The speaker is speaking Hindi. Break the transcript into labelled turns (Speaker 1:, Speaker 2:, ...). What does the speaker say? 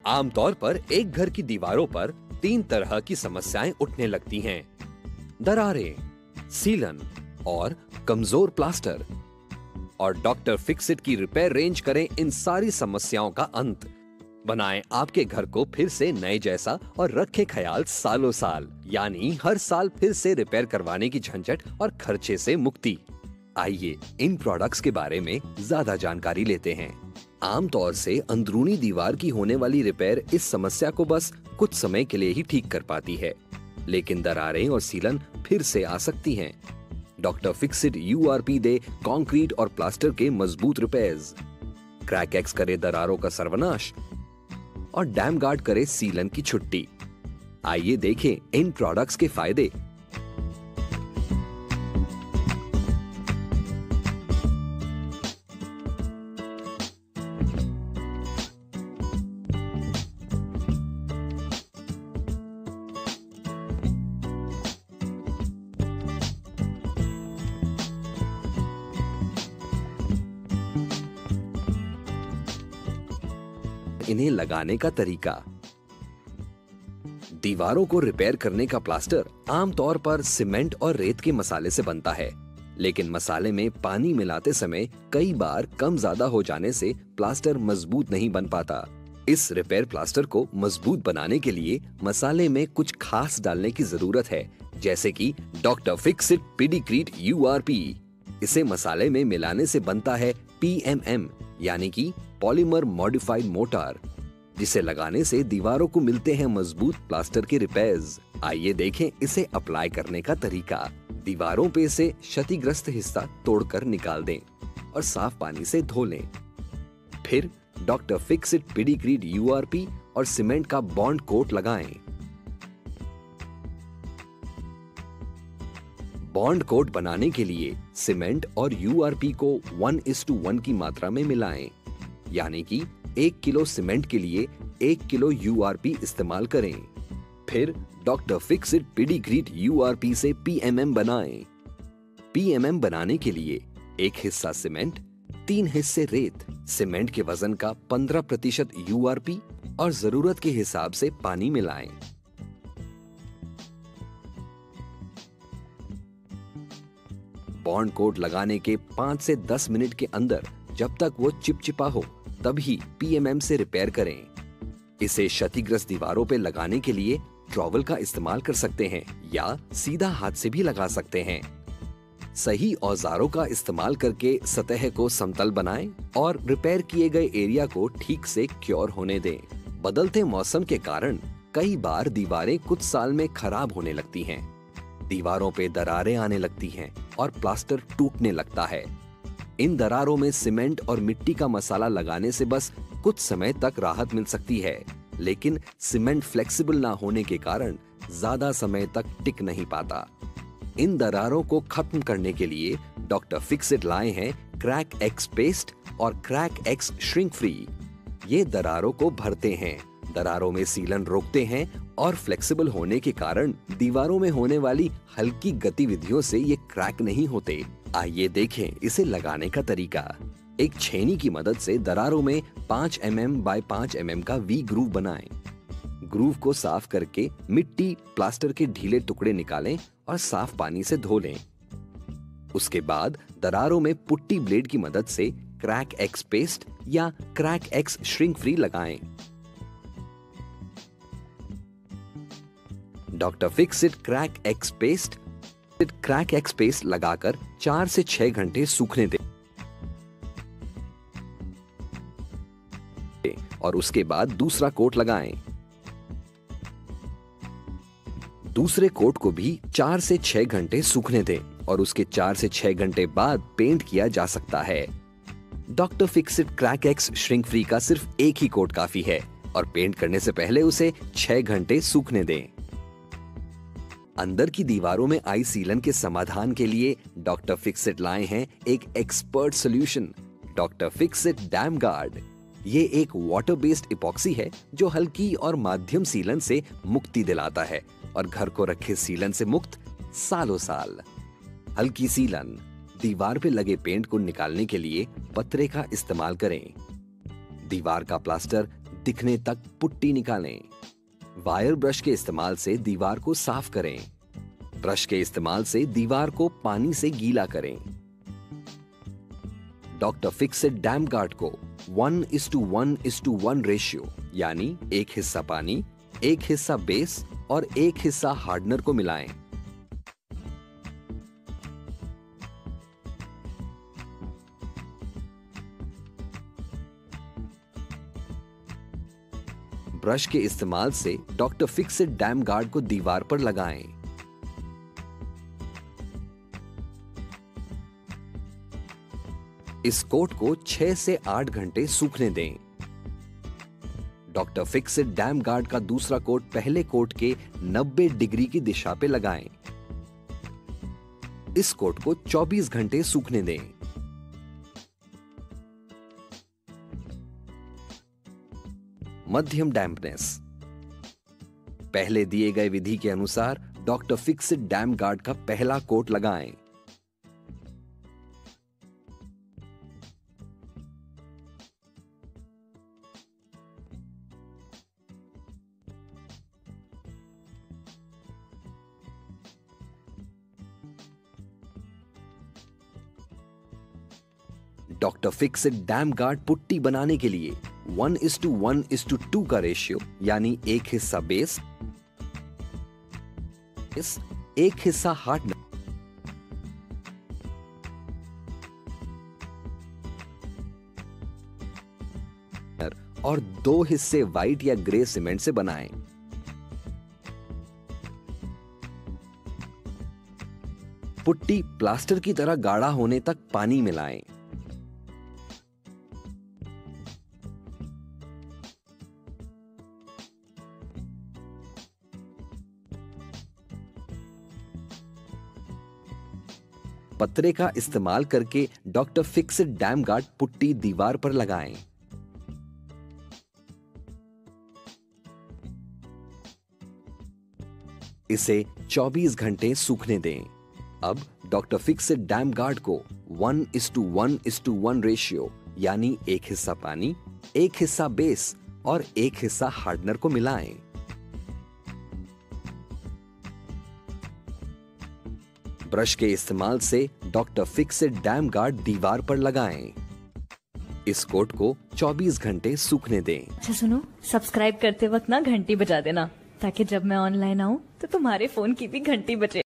Speaker 1: आमतौर पर एक घर की दीवारों पर 3 तरह की समस्याएं उठने लगती हैं। दरारें, सीलन और कमजोर प्लास्टर। और डॉक्टर फिक्सिट की रिपेयर रेंज करें इन सारी समस्याओं का अंत। बनाएं आपके घर को फिर से नए जैसा और रखें ख्याल सालों साल, यानी हर साल फिर से रिपेयर करवाने की झंझट और खर्चे से मुक्ति। आइए इन प्रोडक्ट्स के बारे में ज्यादा जानकारी लेते हैं। आमतौर से अंदरूनी दीवार की होने वाली रिपेयर इस समस्या को बस कुछ समय के लिए ही ठीक कर पाती है, लेकिन दरारें और सीलन फिर से आ सकती हैं। डॉक्टर फिक्सिट यूआरपी दे कंक्रीट और प्लास्टर के मजबूत रिपेयर्स, क्रैक एक्स करे दरारों का सर्वनाश और डैम गार्ड करे सीलन की छुट्टी। आइए देखें इन प्रोडक्ट्स के फायदे। इन्हें लगाने का तरीका। दीवारों को रिपेयर करने का प्लास्टर आमतौर पर सीमेंट और रेत के मसाले से बनता है, लेकिन मसाले में पानी मिलाते समय कई बार कम ज्यादा हो जाने से प्लास्टर मजबूत नहीं बन पाता। इस रिपेयर प्लास्टर को मजबूत बनाने के लिए मसाले में कुछ खास डालने की जरूरत है, जैसे कि डॉक्टर फिक्सिट पेडिक्रीट यूआरपी। इसे मसाले में मिलाने से बनता है पीएमएम, यानी कि पॉलीमर मॉडिफाइड मोर्टार, जिसे लगाने से दीवारों को मिलते हैं मजबूत प्लास्टर के रिपेयर्स। आइए देखें इसे अप्लाई करने का तरीका। दीवारों पे से क्षतिग्रस्त हिस्सा तोड़कर निकाल दें और साफ पानी से धो लें। फिर डॉक्टर फिक्सिट पेडिक्रीट यूआरपी और सीमेंट का बॉन्ड कोट लगाएं। बॉन्ड कोट बनाने के लिए सीमेंट और यूआरपी को 1:1 की मात्रा में मिलाएं, यानी कि 1 किलो सीमेंट के लिए 1 किलो यूआरपी इस्तेमाल करें। फिर डॉक्टर फिक्सिट पेडिक्रीट यूआरपी से पीएमएम बनाएं। पीएमएम बनाने के लिए 1 हिस्सा सीमेंट, 3 हिस्से रेत, सीमेंट के वजन का 15% यूआरपी और जरूरत के हिसाब से पानी मिलाएं। बॉन्ड कोट लगाने के 5 से 10 मिनट के अंदर जब तक वो चिपचिपा हो तभी पीएमएम से रिपेयर करें। इसे क्षतिग्रस्त दीवारों पे लगाने के लिए ट्रॉवल का इस्तेमाल कर सकते हैं या सीधा हाथ से भी लगा सकते हैं। सही औजारों का इस्तेमाल करके सतह को समतल बनाएं और रिपेयर किए गए एरिया को ठीक से क्योर होने दें। बदलते मौसम के कारण कई बार दीवारें कुछ साल में खराब होने लगती हैं। दीवारों पे दरारें आने लगती हैं और प्लास्टर टूटने लगता है। इन दरारों में सीमेंट और मिट्टी का मसाला लगाने से बस कुछ समय तक राहत मिल सकती है, लेकिन सीमेंट फ्लेक्सिबल ना होने के कारण ज्यादा समय तक टिक नहीं पाता। इन दरारों को खत्म करने के लिए डॉक्टर फिक्सिट लाए हैं क्रैक एक्स पेस्ट और क्रैक एक्स श्रिंक फ्री। ये दरारों को भरते हैं, दरारों में सीलन रोकते हैं और फ्लेक्सिबल होने के कारण दीवारों में होने वाली हल्की गतिविधियों से ये क्रैक नहीं होते। आइए देखें इसे लगाने का तरीका। एक छेनी की मदद से दरारों में 5 mm बाय 5 mm का वी ग्रूव बनाएं। ग्रूव को साफ करके मिट्टी, प्लास्टर के ढीले टुकड़े निकालें और साफ पानी से धो लें। उसके बाद दरारों में पुट्टी ब्लेड की मदद से क्रैक एक्स पेस्ट या क्रैक एक्स श्रिंक फ्री लगाएं। Doctor Fixit crack x paste लगाकर 4 से 6 घंटे सूखने दें और उसके बाद दूसरा कोट लगाएं। दूसरे कोट को भी 4 से 6 घंटे सूखने दें और उसके 4 से 6 घंटे बाद पेंट किया जा सकता है। Doctor Fixit crack x shrink free का सिर्फ एक ही कोट काफी है और पेंट करने से पहले उसे 6 घंटे सूखने दें। अंदर की दीवारों में आई सीलन के समाधान के लिए डॉक्टर फिक्सिट लाए हैं एक expert solution, doctor Fixit dam guard. ये एक वाटर बेस्ड इपॉक्सी है जो हल्की और माध्यम सीलन से मुक्ति दिलाता है और घर को रखे सीलन से मुक्त सालों साल। हल्की सीलन, दीवार पे लगे पेंट को निकालने के लिए पतरे का इस्तेमाल करें। दीवार का प्लास्टर दिखने तक पुट्टी निकालें। वायर ब्रश के इस्तेमाल से दीवार को साफ करें। ब्रश के इस्तेमाल से दीवार को पानी से गीला करें। डॉक्टर फिक्सिट डैम गार्ड को 1:1:1 रेशियो यानी एक हिस्सा पानी, एक हिस्सा बेस और एक हिस्सा हार्डनर को मिलाएं। ब्रश के इस्तेमाल से डॉक्टर फिक्सिट डैम गार्ड को दीवार पर लगाएं। इस कोट को 6 से 8 घंटे सूखने दें। डॉक्टर फिक्सिट डैम गार्ड का दूसरा कोट पहले कोट के 90 डिग्री की दिशा पे लगाएं। इस कोट को 24 घंटे सूखने दें। मध्यम डैम्पनेस। पहले दिए गए विधि के अनुसार डॉक्टर फिक्सिट डैम गार्ड का पहला कोट लगाएं। Doctor Fixit dam guard putty बनाने के लिए 1:1:2 का रेशियो यानी एक हिस्सा बेस, एक हिस्सा हार्डनर और 2 हिस्से व्हाइट या ग्रे सीमेंट से बनाएं। पुट्टी प्लास्टर की तरह गाढ़ा होने तक पानी मिलाएं। पतरे का इस्तेमाल करके doctor Fixit dam guard putty दीवार पर लगाएं। इसे 24 घंटे सूखने दें। अब डॉक्टर फिक्सिट डैम गार्ड को 1:1:1 रेशियो यानी एक हिस्सा पानी, एक हिस्सा बेस और एक हिस्सा हार्डनर को मिलाएं। ब्रश के इस्तेमाल से डॉक्टर फिक्सिट डैम गार्ड दीवार पर लगाएं। इस कोट को 24 घंटे सूखने दें।
Speaker 2: अच्छा सुनो, सब्सक्राइब करते वक्त ना घंटी बजा देना, ताकि जब मैं ऑनलाइन आऊं तो तुम्हारे फोन की भी घंटी बजे।